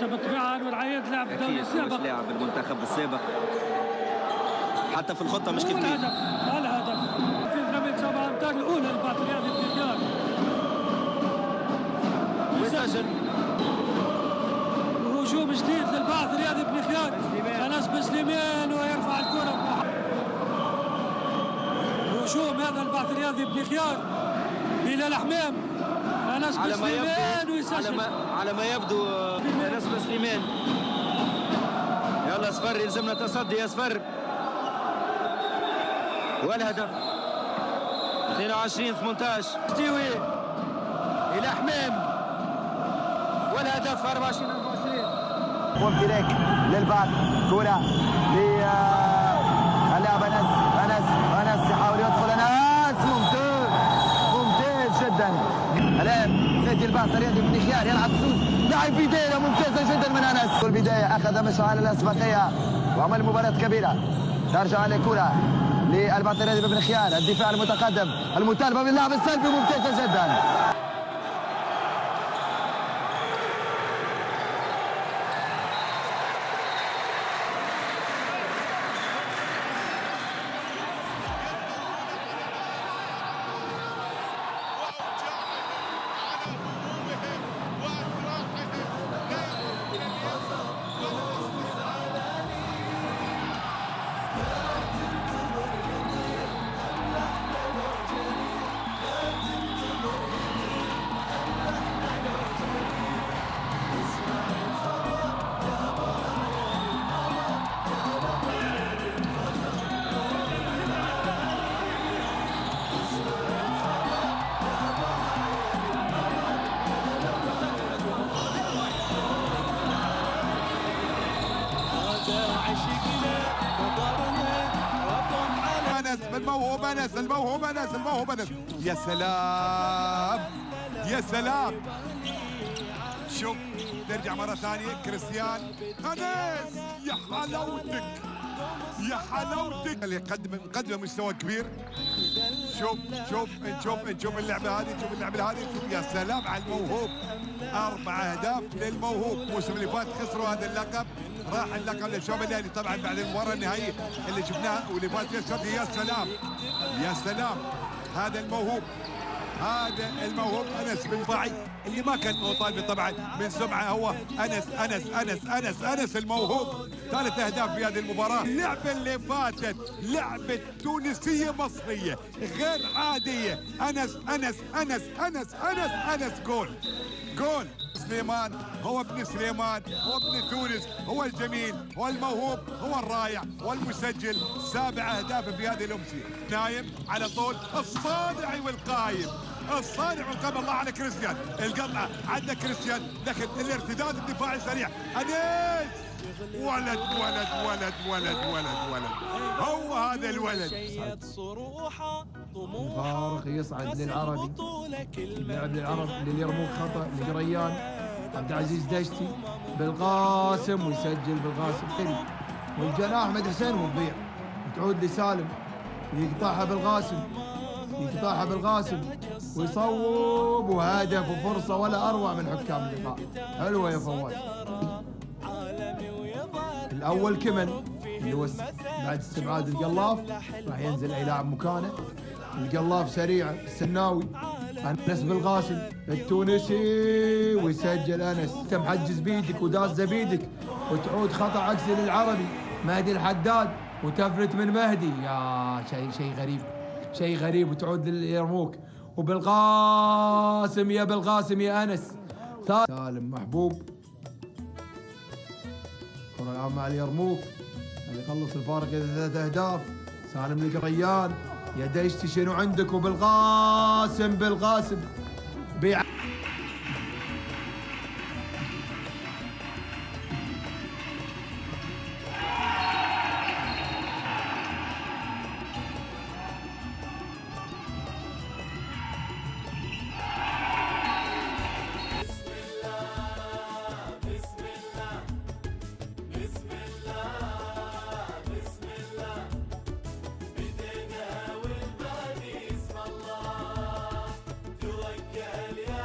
بالطبيعه انور عياد لاعب الدوري السابق، لاعب المنتخب السابق حتى في الخطه مش كيف الهدف في رمية 7 امتار الاولى للبعث الرياضي بن خيار ويسجل. هجوم جديد للبعث الرياضي بن خيار، انس بن سليمان ويرفع الكره. هجوم هذا البعث الرياضي بن خيار، بلال حمام، انس بن سليمان ويسجل. على ما يبدو انس بن سليمان. يلا صفر، يلزمنا تصدي يا صفر. والهدف 22-18 ستيوي الى حمام، والهدف 24-24. وامتلاك للبعث، كرة للاعب انس يحاول يدخل. انس ممتاز جدا. الان نادي البعث الرياضي بن خيار يلعب سوس، لعب بداية ممتازة جدا من انس. في البداية اخذ مشعل الاسبقية وعمل مباراة كبيرة. ترجع الكرة للبعث الرياضي بن خيار، الدفاع المتقدم، المطالبة باللعب السلبي ممتازة جدا. الموهوب انس. يا سلام يا سلام. شوف نرجع مرة ثانية كريستيان انس، يا حلاوتك اللي مقدمة مستوى كبير. شوف اللعبة هذه، يا سلام على الموهوب. 4 أهداف للموهوب. الموسم اللي فات خسروا هذا اللقب، راح اللقب للشباب الاهلي طبعا بعد المباراة النهائية اللي شفناها واللي فات فيها السعودية. يا سلام هذا الموهوب انس بن ضعي اللي ما كان مطالب طبعا من سمعه. هو انس الموهوب. 3 أهداف في هذه المباراة. اللعبة اللي فاتت لعبة تونسية مصرية غير عادية. انس جول. سليمان هو ابن سليمان، هو ابن تونس، هو الجميل، هو الموهوب، هو الرائع، هو المسجل. 7 أهداف في هذه الأمسية. نايم على طول الصانع والقايم. الله على كريستيان. القطعة عندك كريستيان، لكن الارتداد الدفاعي سريع. انس ولد هو هذا الولد. فارق يصعد للعربي، يلعب لليرموك خطأ لجريان. عبد العزيز دشتي بالقاسم ويسجل بالقاسم حلو. والجناح احمد حسين وتضيع وتعود لسالم، يقطعها بالقاسم ويصوب وهدف وفرصة ولا أروع من حكام اللقاء. حلوة يا فواز. الأول كمن اللي هو بعد استبعاد القلاف راح ينزل أي لاعب مكانه. القلاف سريع، السناوي، انس بالقاسم التونسي ويسجل انس. انت محجز بيدك ودازه بيدك وتعود خطا عكسي للعربي. مهدي الحداد وتفلت من مهدي. يا شيء غريب وتعود لليرموك وبالقاسم يا انس. سالم محبوب، كرة الآن مع اليرموك اللي يخلص الفارق إلى 3 أهداف. سالم القريان، يا دشتي شنو عندك؟ وبالقاسم بدينا والباقي اسم الله توكل يا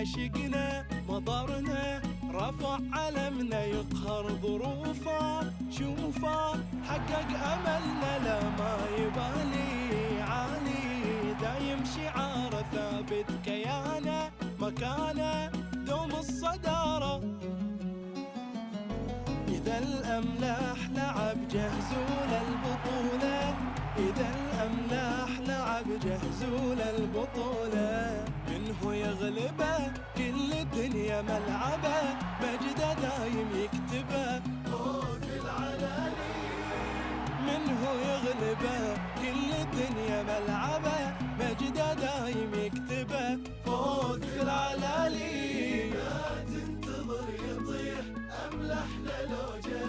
عشقنا مطرنا رفع علمنا يقهر ظروفه شوفه حقق أملنا لا ما يبالي عالي دايم شعاره ثابت كيانه مكانه دوم الصدارة إذا الأملاح لعب جهزوا للبطولة إذا الأملاح لعب جهزوا للبطولة منه يغلبه كل الدنيا ملعبه مجده دايم يكتبه فوز العلالي منه يغلبه كل الدنيا ملعبه مجده دايم يكتبه فوز العلالي لا تنتظر يطيح أملحنا لو جاء